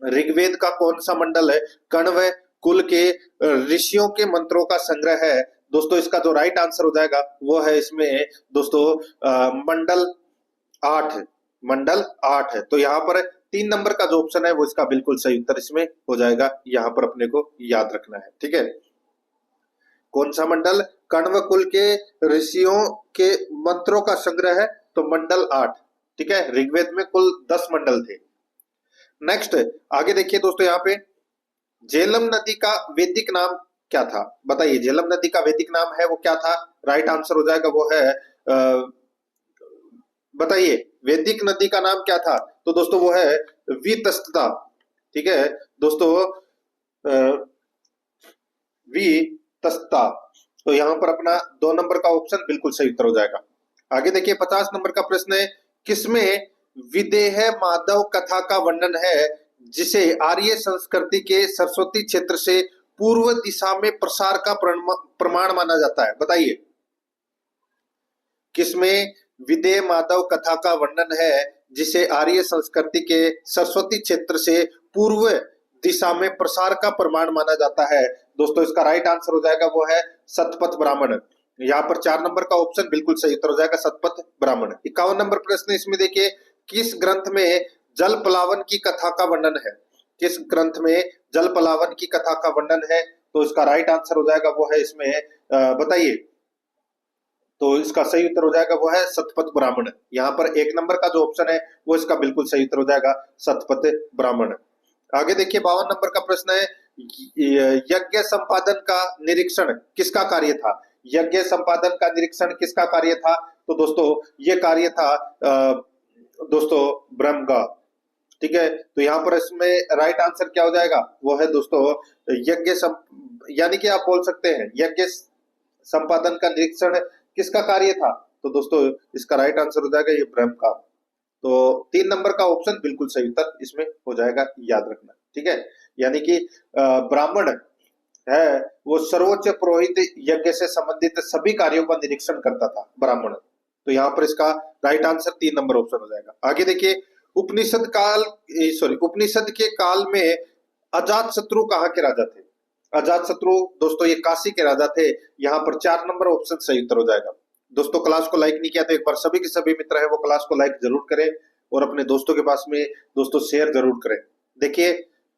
ऋग्वेद का कौन सा मंडल है कण्व कुल के ऋषियों के मंत्रों का संग्रह है? दोस्तों इसका जो राइट आंसर हो जाएगा वो है इसमें दोस्तों मंडल 8। मंडल 8 है। तो यहाँ पर 3 नंबर का जो ऑप्शन है वो इसका बिल्कुल सही उत्तर इसमें हो जाएगा। यहाँ पर अपने को याद रखना है। ठीक है, कौन सा मंडल कण्व कुल के ऋषियों के मंत्रों का संग्रह है? तो मंडल 8। ठीक है, ऋग्वेद में कुल 10 मंडल थे। नेक्स्ट आगे देखिए दोस्तों, यहाँ पे झेलम नदी का वैदिक नाम क्या था? बताइए झेलम नदी का वैदिक नाम है वो क्या था? राइट आंसर हो जाएगा वो है बताइए वैदिक नदी का नाम क्या था? तो दोस्तों वो है वीतस्ता। ठीक है दोस्तों वीतस्ता। तो यहाँ पर अपना 2 नंबर का ऑप्शन बिल्कुल सही उत्तर हो जाएगा। आगे देखिए 50 नंबर का प्रश्न है, किसमें विदेह माधव कथा का वर्णन है जिसे आर्य संस्कृति के सरस्वती क्षेत्र से पूर्व दिशा में प्रसार का प्रमाण माना जाता है? बताइए किसमें विदेह माधव कथा का वर्णन है जिसे आर्य संस्कृति के सरस्वती क्षेत्र से पूर्व दिशा में प्रसार का प्रमाण माना जाता है? दोस्तों इसका राइट आंसर हो जाएगा वो है सतपथ ब्राह्मण। यहाँ पर 4 नंबर का ऑप्शन बिल्कुल सही उत्तर हो जाएगा सतपथ ब्राह्मण। 51 नंबर प्रश्न इसमें देखिए, किस ग्रंथ में जल पलावन की कथा का वर्णन है? किस ग्रंथ में जल पलावन की कथा का वर्णन है? तो इसका राइट आंसर हो जाएगा वो है इसमें बताइए। तो इसका सही उत्तर हो जाएगा वो है सतपथ ब्राह्मण। यहाँ पर 1 नंबर का जो ऑप्शन है वो इसका बिल्कुल सही उत्तर हो जाएगा सतपथ ब्राह्मण। आगे देखिए 52 नंबर का प्रश्न है, यज्ञ संपादन का निरीक्षण किसका कार्य था? यज्ञ संपादन का निरीक्षण किसका कार्य था? तो दोस्तों ये कार्य था दोस्तों ब्रह्म का। ठीक है, तो यहाँ पर इसमें राइट आंसर क्या हो जाएगा, वो है दोस्तों यानी कि आप बोल सकते हैं यज्ञ संपादन का निरीक्षण किसका कार्य था, तो दोस्तों इसका राइट आंसर हो जाएगा ये ब्रह्म का। तो 3 नंबर का ऑप्शन बिल्कुल सही उत्तर इसमें हो जाएगा, याद रखना। ठीक है, यानी कि ब्राह्मण है वो सर्वोच्च पुरोहित यज्ञ से संबंधित सभी कार्यों का निरीक्षण करता था ब्राह्मण। तो यहाँ पर इसका राइट आंसर 3 नंबर ऑप्शन हो जाएगा। आगे देखिए, उपनिषद के काल में अजात शत्रु कहाँ के राजा थे। अजात शत्रु दोस्तों ये काशी के राजा थे। यहाँ पर 4 नंबर ऑप्शन सही उत्तर हो जाएगा। दोस्तों क्लास को लाइक नहीं किया तो एक बार सभी के सभी मित्र है वो क्लास को लाइक जरूर करें और अपने दोस्तों के पास में दोस्तों शेयर जरूर करें। देखिए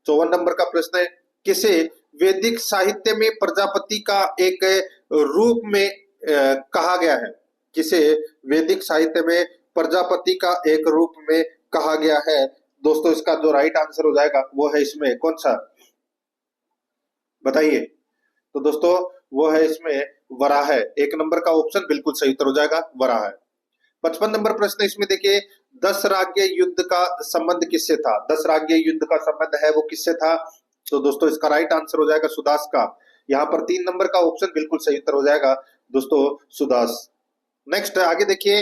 54 नंबर का प्रश्न है, किसे वैदिक साहित्य में प्रजापति का एक रूप में कहा गया है। किसे वैदिक साहित्य में प्रजापति का एक रूप में कहा गया है। दोस्तों इसका जो राइट आंसर हो जाएगा वो है इसमें कौन सा, बताइए। तो दोस्तों वो है इसमें वराह है। 1 नंबर का ऑप्शन बिल्कुल सही उत्तर हो जाएगा, वराह है। 55 नंबर प्रश्न इसमें देखिए, दशराज्य युद्ध का संबंध किससे था। दशराज्य युद्ध का संबंध है वो किससे था, तो दोस्तों इसका राइट आंसर हो जाएगा सुदास का। यहाँ पर 3 नंबर का ऑप्शन बिल्कुल सही उत्तर हो जाएगा दोस्तों सुदास। नेक्स्ट आगे देखिए,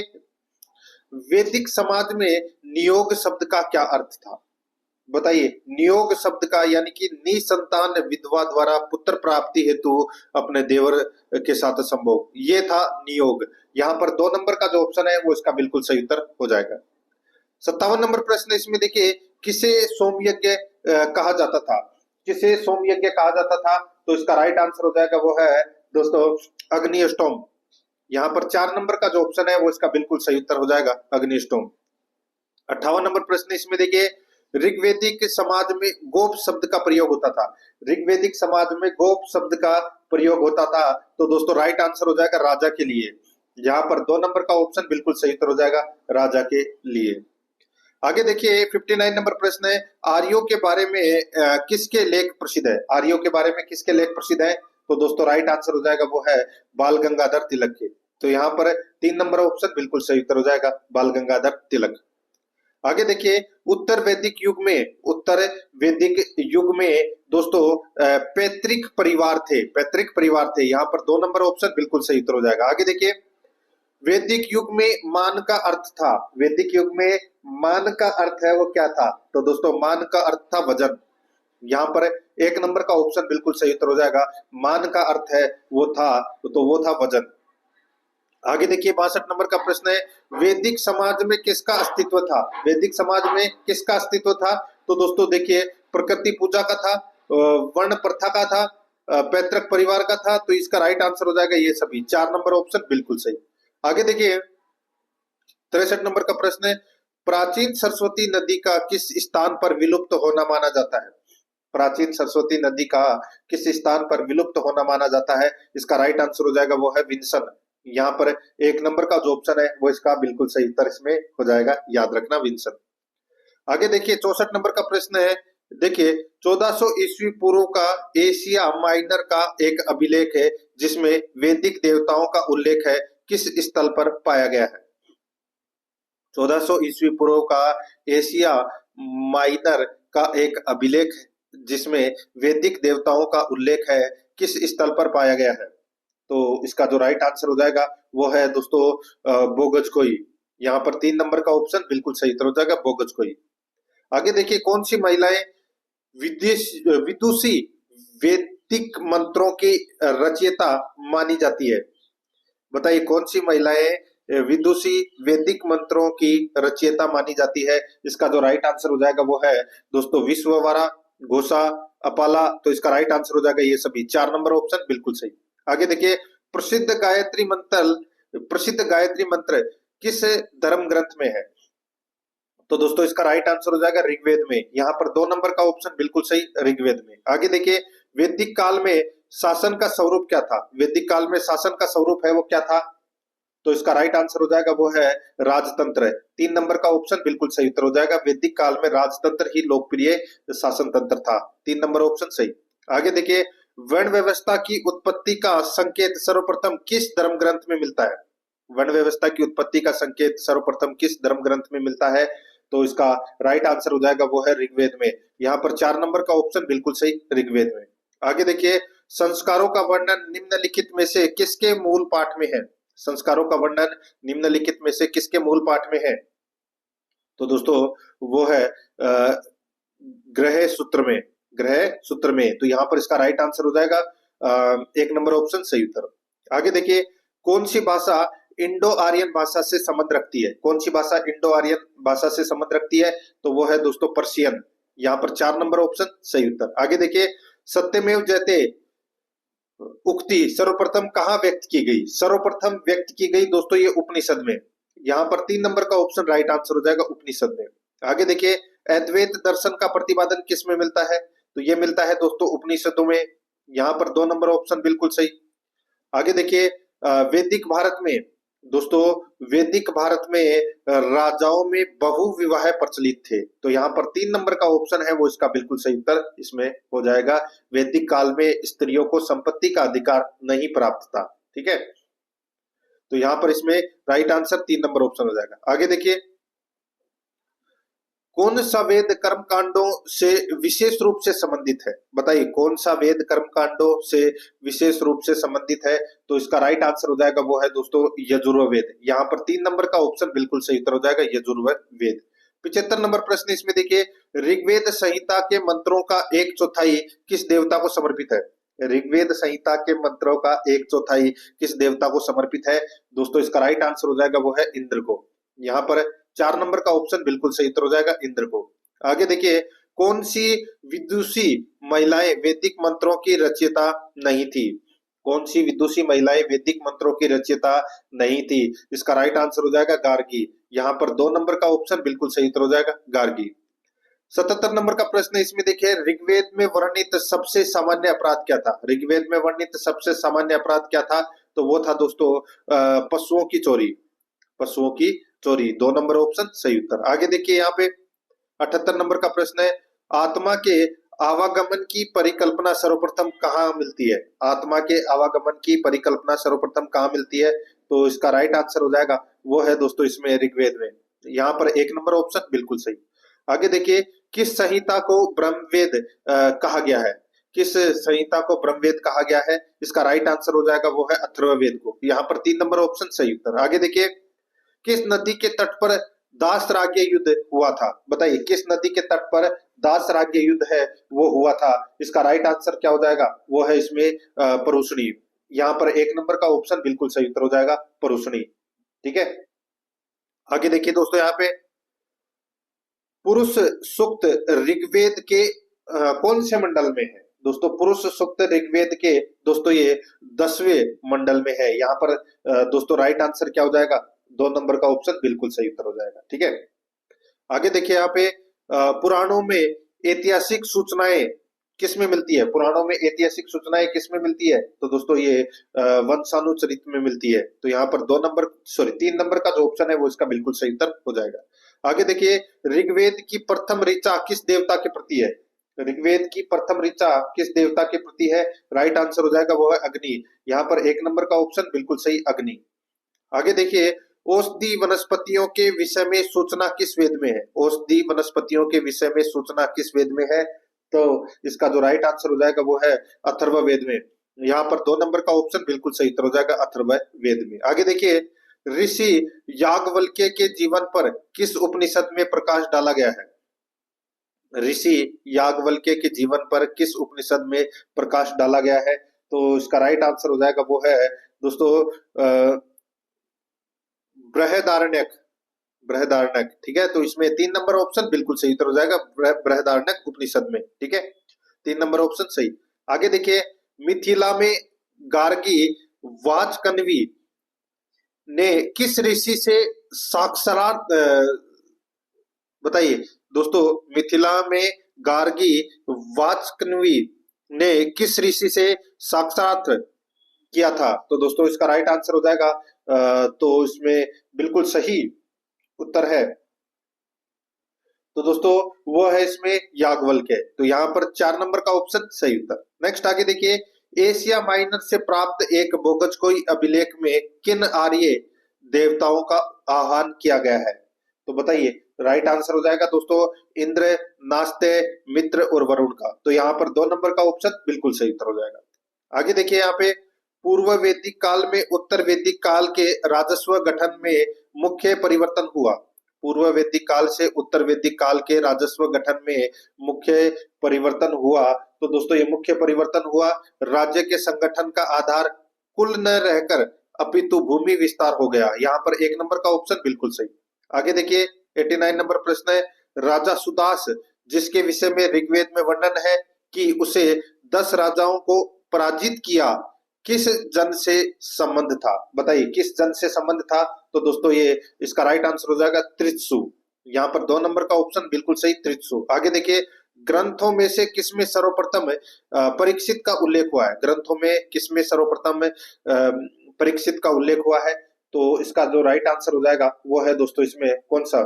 वैदिक समाज में नियोग शब्द का क्या अर्थ था, बताइए। नियोग शब्द का यानी कि निसंतान विधवा द्वारा पुत्र प्राप्ति हेतु अपने देवर के साथ संभोग, ये था नियोग। यहाँ पर 2 नंबर का जो ऑप्शन है वो इसका बिल्कुल सही उत्तर हो जाएगा। 57 नंबर प्रश्न इसमें देखिए, किसे सोमयज्ञ कहा जाता था। किसे सोमयज्ञ कहा जाता था, तो इसका राइट आंसर हो जाएगा वो है दोस्तों अग्निष्टोम। यहाँ पर 4 नंबर का जो ऑप्शन है वो इसका बिल्कुल सही उत्तर हो जाएगा अग्निष्टोम। 58 नंबर प्रश्न इसमें देखिए, ऋग्वेदिक समाज में गोप शब्द का प्रयोग होता था। ऋग्वेदिक समाज में गोप शब्द का प्रयोग होता था, तो दोस्तों राइट आंसर हो जाएगा राजा के लिए। यहाँ पर 2 नंबर का ऑप्शन बिल्कुल सही उत्तर हो जाएगा राजा के लिए। आगे देखिए 59 नंबर प्रश्न है, आर्यों के बारे में किसके लेख प्रसिद्ध है। आर्यों के बारे में किसके लेख प्रसिद्ध है, तो दोस्तों राइट आंसर हो जाएगा वो है बाल गंगाधर तिलक के। तो यहाँ पर 3 नंबर ऑप्शन बिल्कुल सही उत्तर हो जाएगा बाल गंगाधर तिलक। आगे देखिए, उत्तर वैदिक युग में दोस्तों पैतृक परिवार थे। यहाँ पर 2 नंबर ऑप्शन बिल्कुल सही उत्तर हो जाएगा। आगे देखिए, वैदिक युग में मान का अर्थ था। वैदिक युग में मान का अर्थ है वो क्या था, तो दोस्तों मान का अर्थ था वजन। यहाँ पर 1 नंबर का ऑप्शन बिल्कुल सही उत्तर हो जाएगा। मान का अर्थ है वो था, तो वो था वजन। आगे देखिए 62 नंबर का प्रश्न है, वैदिक समाज में किसका अस्तित्व था। वैदिक समाज में किसका अस्तित्व था, तो दोस्तों देखिए प्रकृति पूजा का था, वर्ण प्रथा का था, पैतृक परिवार का था। तो इसका राइट आंसर हो जाएगा ये सभी। 4 नंबर ऑप्शन बिल्कुल सही। आगे देखिए 63 नंबर का प्रश्न है, प्राचीन सरस्वती नदी का किस स्थान पर विलुप्त होना माना जाता है। प्राचीन सरस्वती नदी का किस स्थान पर विलुप्त होना माना जाता है, इसका राइट आंसर हो जाएगा वो है विंसन। यहाँ पर 1 नंबर का जो ऑप्शन है वो इसका बिल्कुल सही उत्तर इसमें हो जाएगा, याद रखना विंसन। आगे देखिए 64 नंबर का प्रश्न है, देखिए 1400 ईस्वी पूर्व का एशिया माइनर का एक अभिलेख है जिसमें वैदिक देवताओं का उल्लेख है, किस स्थल पर पाया गया है। 1400 ईस्वी पूर्व का एशिया माइनर का एक अभिलेख जिसमें वैदिक देवताओं का उल्लेख है, किस स्थल पर पाया गया है। तो इसका जो राइट आंसर हो जाएगा वो है दोस्तों बोगजकोई। यहाँ पर 3 नंबर का ऑप्शन बिल्कुल सही उत्तर हो जाएगा बोगजकोई। आगे देखिए, कौन सी महिलाएं विदुषी वैदिक मंत्रों की रचयिता मानी जाती है, बताइए। कौन सी महिलाएं विदुषी वैदिक मंत्रों की रचयिता मानी जाती है, इसका जो राइट आंसर हो जाएगा वो है दोस्तों विश्ववारा, घोषा, अपाला। तो इसका राइट आंसर हो जाएगा ये सभी। 4 नंबर ऑप्शन बिल्कुल सही। आगे देखिए, प्रसिद्ध गायत्री मंत्र किस धर्म ग्रंथ में है, तो दोस्तों इसका राइट आंसर हो जाएगा ऋग्वेद में। यहाँ पर 2 नंबर का ऑप्शन बिल्कुल सही, ऋग्वेद में। आगे देखिए, वैदिक काल में शासन का स्वरूप क्या था। वैदिक काल में शासन का स्वरूप है वो क्या था, तो इसका राइट आंसर हो जाएगा वो है राजतंत्र। 3 नंबर का ऑप्शन बिल्कुल सही उत्तर हो जाएगा। वैदिक काल में राजतंत्र ही लोकप्रिय शासन तंत्र था। 3 नंबर ऑप्शन सही। आगे देखिए, वर्ण व्यवस्था की उत्पत्ति का संकेत सर्वप्रथम किस धर्म ग्रंथ में मिलता है। वर्ण व्यवस्था की उत्पत्ति का संकेत सर्वप्रथम किस धर्म ग्रंथ में मिलता है, तो इसका राइट आंसर हो जाएगा वो है ऋग्वेद में। यहाँ पर 4 नंबर का ऑप्शन बिल्कुल सही, ऋग्वेद में। आगे देखिए, संस्कारों का वर्णन निम्नलिखित में से किसके मूल पाठ में है? संस्कारों का वर्णन निम्नलिखित में से किसके मूल पाठ में है? तो दोस्तों वो है ग्रह सूत्र में, ग्रह सूत्र में। तो यहाँ पर इसका राइट आंसर हो जाएगा 1 नंबर ऑप्शन सही उत्तर। आगे देखिए, कौन सी भाषा इंडो आर्यन भाषा से संबंध रखती है? कौन सी भाषा इंडो आर्यन भाषा से संबंध रखती है? तो वो है दोस्तों पर्शियन। यहाँ पर 4 नंबर ऑप्शन सही उत्तर। आगे देखिए, सत्यमेव जयते उक्ति सर्वप्रथम कहाँ व्यक्त की गई? सर्वप्रथम व्यक्त की गई दोस्तों ये उपनिषद में। यहाँ पर 3 नंबर का ऑप्शन राइट आंसर हो जाएगा उपनिषद में। आगे देखिए, अद्वैत दर्शन का प्रतिपादन किस में मिलता है? तो ये मिलता है दोस्तों उपनिषदों में। यहाँ पर 2 नंबर ऑप्शन बिल्कुल सही। आगे देखिए, वैदिक भारत में दोस्तों, वैदिक भारत में राजाओं में बहु विवाह प्रचलित थे। तो यहाँ पर 3 नंबर का ऑप्शन है वो इसका बिल्कुल सही उत्तर इसमें हो जाएगा। वैदिक काल में स्त्रियों को संपत्ति का अधिकार नहीं प्राप्त था। ठीक है, तो यहाँ पर इसमें राइट आंसर 3 नंबर ऑप्शन हो जाएगा। आगे देखिए, कौन सा वेद कर्म कांडों से विशेष रूप से संबंधित है? बताइए, कौन सा वेद कर्म कांडों से विशेष रूप से संबंधित है? तो इसका राइट आंसर हो जाएगा वो है दोस्तों यजुर्वेद। यहाँ पर 3 नंबर का ऑप्शन बिल्कुल सही उत्तर हो जाएगा यजुर्वेद। 75 नंबर प्रश्न इसमें देखिए, ऋग्वेद संहिता के मंत्रों का 1/4 किस देवता को समर्पित है? ऋग्वेद संहिता के मंत्रों का 1/4 किस देवता को समर्पित है? दोस्तों इसका राइट आंसर हो जाएगा वो है इंद्र को। यहाँ पर 4 नंबर का ऑप्शन बिल्कुल सही उत्तर हो जाएगा इंद्र को। आगे देखिए, कौन सी विदुषी महिलाएं वैदिक मंत्रों की रचयिता नहीं थी? कौन सी विदुषी महिलाएं वैदिक मंत्रों की रचयिता नहीं थी? इसका राइट आंसर हो जाएगा गार्गी। यहाँ पर 2 नंबर का ऑप्शन बिल्कुल सही उत्तर हो जाएगा गार्गी। 77 नंबर का प्रश्न इसमें देखिए, ऋग्वेद में वर्णित सबसे सामान्य अपराध क्या था? ऋग्वेद में वर्णित सबसे सामान्य अपराध क्या था? तो वो था दोस्तों पशुओं की चोरी, पशुओं की चोरी। 2 नंबर ऑप्शन सही उत्तर। आगे देखिए, यहाँ पे 78 नंबर का प्रश्न है, आत्मा के आवागमन की परिकल्पना सर्वप्रथम कहाँ मिलती है? आत्मा के आवागमन की परिकल्पना सर्वप्रथम कहाँ मिलती है? तो इसका राइट आंसर हो जाएगा वो है दोस्तों इसमें ऋग्वेद में। यहाँ पर 1 नंबर ऑप्शन बिल्कुल सही। आगे देखिए, किस संहिता को ब्रह्मवेद कहा गया है? किस संहिता को ब्रह्मवेद कहा गया है? इसका राइट आंसर हो जाएगा वो है अथर्ववेद को। यहाँ पर 3 नंबर ऑप्शन सही उत्तर। आगे देखिए, किस नदी के तट पर दासराज्य युद्ध हुआ था? बताइए, किस नदी के तट पर दासराज्य युद्ध है वो हुआ था? इसका राइट आंसर क्या हो जाएगा? वो है इसमें परुष्णी। यहाँ पर 1 नंबर का ऑप्शन बिल्कुल सही उत्तर हो जाएगा परुष्णी। ठीक है, आगे देखिए दोस्तों, यहाँ पे पुरुष सूक्त ऋग्वेद के कौन से मंडल में है? दोस्तों पुरुष सूक्त ऋग्वेद के दोस्तों ये 10वें मंडल में है। यहाँ पर दोस्तों राइट आंसर क्या हो जाएगा? 2 नंबर का ऑप्शन बिल्कुल सही उत्तर हो जाएगा। ठीक है, आगे देखिए, यहाँ पे पुराणों में ऐतिहासिक सूचनाएं किस में मिलती है? पुराणों में ऐतिहासिक सूचनाएं किस में मिलती है? तो दोस्तों ये वंशानुचरित में मिलती है। तो यहाँ पर 3 नंबर का जो ऑप्शन है वो इसका बिल्कुल सही उत्तर हो जाएगा। आगे देखिए, ऋग्वेद की प्रथम ऋचा किस देवता के प्रति है? ऋग्वेद की प्रथम ऋचा किस देवता के प्रति है? राइट आंसर हो जाएगा वो है अग्नि। यहाँ पर 1 नंबर का ऑप्शन बिल्कुल सही, अग्नि। आगे देखिए, औषधि वनस्पतियों के विषय में सूचना किस वेद में है? औषधि वनस्पतियों के विषय में सूचना किस वेद में है? तो इसका जो राइट आंसर हो जाएगा वो है अथर्ववेद में। यहाँ पर 2 नंबर का ऑप्शन बिल्कुल सही उत्तर हो जाएगा अथर्ववेद में। आगे देखिए, ऋषि याज्ञवल्क्य के जीवन पर किस उपनिषद में प्रकाश डाला गया है? ऋषि याज्ञवल्क्य के जीवन पर किस उपनिषद में प्रकाश डाला गया है? तो इसका राइट आंसर हो जाएगा वो है दोस्तों बृहदारण्यक, बृहदारण्यक। ठीक है, तो इसमें 3 नंबर ऑप्शन बिल्कुल सही उत्तर हो जाएगा बृहदारण्यक उपनिषद में। ठीक है, 3 नंबर ऑप्शन सही। आगे देखिए, मिथिला में गार्गी वाचकन्वी ने किस ऋषि से साक्षात बताइए दोस्तों, मिथिला में गार्गी वाचकन्वी ने किस ऋषि से साक्षात किया था? तो दोस्तों इसका राइट आंसर हो जाएगा तो इसमें बिल्कुल सही उत्तर है तो दोस्तों वो है इसमें याज्ञवल्क्य। तो यहाँ पर 4 नंबर का ऑप्शन सही उत्तर। नेक्स्ट आगे देखिए, एशिया माइनर से प्राप्त एक बोगज कोई अभिलेख में किन आर्य देवताओं का आह्वान किया गया है? तो बताइए राइट आंसर हो जाएगा दोस्तों इंद्र, नास्ते, मित्र और वरुण का। तो यहाँ पर 2 नंबर का ऑप्शन बिल्कुल सही उत्तर हो जाएगा। आगे देखिए यहाँ पे पूर्व वैदिक काल में उत्तर वैदिक काल के राजस्व गठन में मुख्य परिवर्तन हुआ। पूर्व वैदिक काल से उत्तर वैदिक काल के राजस्व गठन में मुख्य परिवर्तन हुआ। तो दोस्तों ये मुख्य परिवर्तन हुआ, राज्य के संगठन का आधार कुल न रहकर अपितु भूमि विस्तार हो गया। यहाँ पर 1 नंबर का ऑप्शन बिल्कुल सही। आगे देखिए 89 नंबर प्रश्न है, राजा सुदास जिसके विषय में ऋग्वेद में वर्णन है कि उसे 10 राजाओं को पराजित किया, किस जन से संबंध था? बताइए किस जन से संबंध था? तो दोस्तों ये इसका राइट आंसर हो जाएगा त्रिशु। यहाँ पर 2 नंबर का ऑप्शन बिल्कुल सही, त्रिशु। आगे देखिए ग्रंथों में से किसमें सर्वप्रथम परीक्षित का उल्लेख हुआ है? ग्रंथों में किसमें सर्वप्रथम परीक्षित का उल्लेख हुआ है? तो इसका जो राइट आंसर हो जाएगा वो है दोस्तों इसमें कौन सा?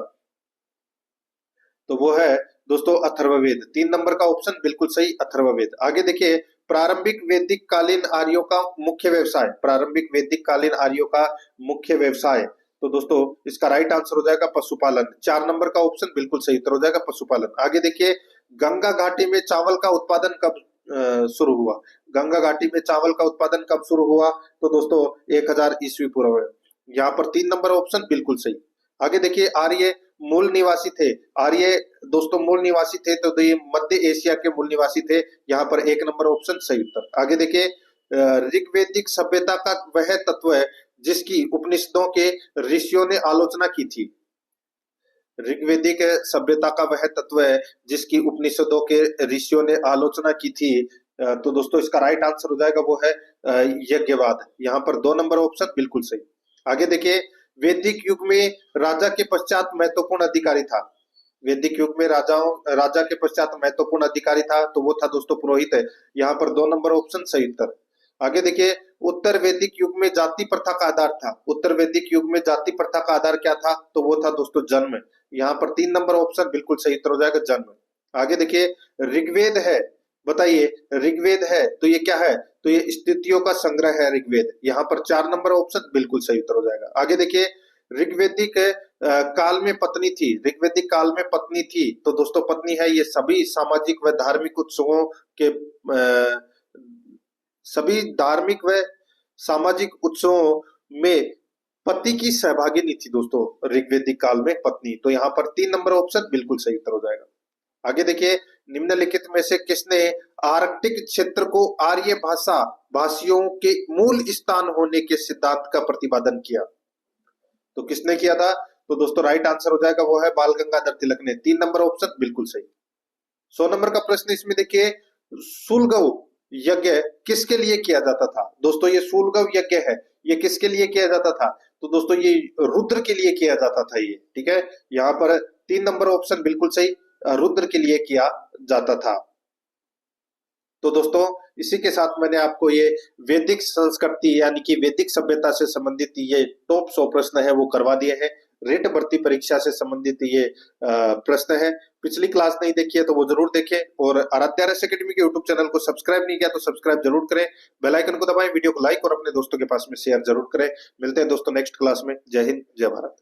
तो वो है दोस्तों अथर्ववेद। 3 नंबर का ऑप्शन बिल्कुल सही, अथर्ववेद। आगे देखिए प्रारंभिक वैदिक कालीन आर्यों का मुख्य व्यवसाय, प्रारंभिक वैदिक कालीन आर्यों का मुख्य व्यवसाय। तो दोस्तों इसका राइट आंसर हो जाएगा पशुपालन। 4 नंबर का ऑप्शन बिल्कुल सही उत्तर हो जाएगा पशुपालन। आगे देखिए गंगा घाटी में चावल का उत्पादन कब शुरू हुआ? गंगा घाटी में चावल का उत्पादन कब शुरू हुआ? तो दोस्तों 1000 ईस्वी पूर्व। यहाँ पर 3 नंबर ऑप्शन बिल्कुल सही। आगे देखिए आर्य मूल निवासी थे, आर्य दोस्तों मूल निवासी थे, तो ये मध्य एशिया के मूल निवासी थे। यहाँ पर 1 नंबर ऑप्शन सही उत्तर। आगे देखिए ऋग्वैदिक सभ्यता का वह तत्व है जिसकी उपनिषदों के ऋषियों ने आलोचना की थी। ऋग्वैदिक सभ्यता का वह तत्व है जिसकी उपनिषदों के ऋषियों ने आलोचना की थी। तो दोस्तों इसका राइट आंसर हो जाएगा वो है यज्ञवाद। यहाँ पर 2 नंबर ऑप्शन बिल्कुल सही। आगे देखिए वैदिक युग में राजा के पश्चात महत्वपूर्ण अधिकारी था। वैदिक युग में राजा के पश्चात महत्वपूर्ण अधिकारी था, तो वो था दोस्तों पुरोहित है। यहाँ पर 2 नंबर ऑप्शन सही उत्तर। आगे देखिए उत्तर वैदिक युग में जाति प्रथा का आधार था। उत्तर वैदिक युग में जाति प्रथा का आधार क्या था? तो वो था दोस्तों जन्म। यहाँ पर 3 नंबर ऑप्शन बिल्कुल सही उत्तर हो जाएगा जन्म। आगे देखिए ऋग्वेद है, बताइए ऋग्वेद है तो ये क्या है? तो ये स्थितियों का संग्रह है ऋग्वेद। यहाँ पर 4 नंबर ऑप्शन बिल्कुल सही उत्तर हो जाएगा। आगे देखिए ऋग्वैदिक काल में पत्नी थी, ऋग्वैदिक काल में पत्नी थी। तो दोस्तों पत्नी है ये सभी सामाजिक व धार्मिक उत्सवों के सभी धार्मिक व सामाजिक उत्सवों में पति की सहभागिनी थी दोस्तों ऋग्वैदिक काल में पत्नी। तो यहाँ पर 3 नंबर ऑप्शन बिल्कुल सही उत्तर हो जाएगा। आगे देखिए निम्नलिखित में से किसने आर्कटिक क्षेत्र को आर्य भाषा भाषियों के मूल स्थान होने के सिद्धांत का प्रतिपादन किया? तो किसने किया था? तो दोस्तों राइट आंसर हो जाएगा वो है बाल गंगाधर तिलक ने। 3 नंबर ऑप्शन बिल्कुल सही। 100 नंबर का प्रश्न इसमें देखिए सूलगव यज्ञ किसके लिए किया जाता था? दोस्तों ये सूलगव यज्ञ है, ये किसके लिए किया जाता था? तो दोस्तों ये रुद्र के लिए किया जाता था ये, ठीक है। यहाँ पर 3 नंबर ऑप्शन बिल्कुल सही, रुद्र के लिए किया जाता था। तो दोस्तों इसी के साथ मैंने आपको ये वैदिक संस्कृति यानी कि वैदिक सभ्यता से संबंधित ये टॉप 100 प्रश्न है वो करवा दिए हैं। रिट भर्ती परीक्षा से संबंधित ये प्रश्न है। पिछली क्लास नहीं देखी है तो वो जरूर देखें, और आराध्या रस एकेडमी के यूट्यूब चैनल को सब्सक्राइब नहीं किया तो सब्सक्राइब जरूर करें, बेल आइकन को दबाएं, वीडियो को लाइक और अपने दोस्तों के पास में शेयर जरूर करें। मिलते हैं दोस्तों नेक्स्ट क्लास में। जय हिंद, जय भारत।